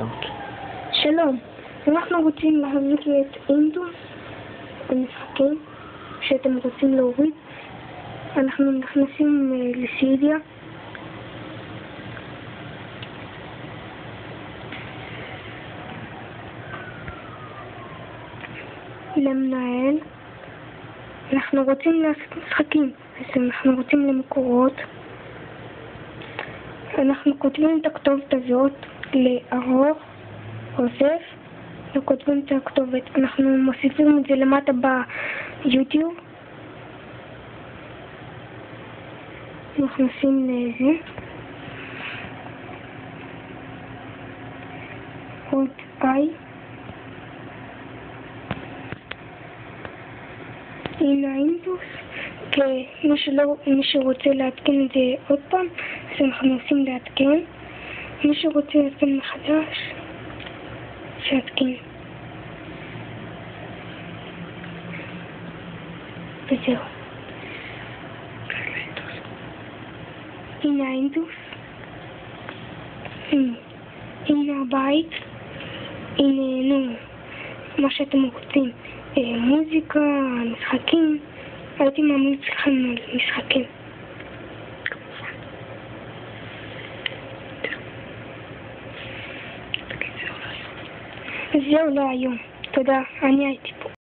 אוקיי. שלום, אנחנו רוצים להביא את אינדוס, המשחקים שאתם רוצים להוריד. אנחנו נכנסים לסידיה. למנהל. אנחנו רוצים לעשות משחקים, אז אנחנו רוצים למקורות. אנחנו כותבים את הכתובת הזאת לארוך, אוסף, וכותבים את הכתובת. אנחנו מוסיפים את זה למטה ביוטיוב. נכנסים לזה. עוד איי. הנה אינדוס. מי שרוצה להתקן את זה עוד פעם, אז אנחנו עושים להתקן. מי שרוצה להתקן מחדש, שיתקן. וזהו. הנה אינדוס. הנה הבית. הנה, מה שאתם רוצים. מוזיקה, משחקים. הייתי ממליץ לכם על משחקים. זהו להיום. תודה, אני הייתי פה.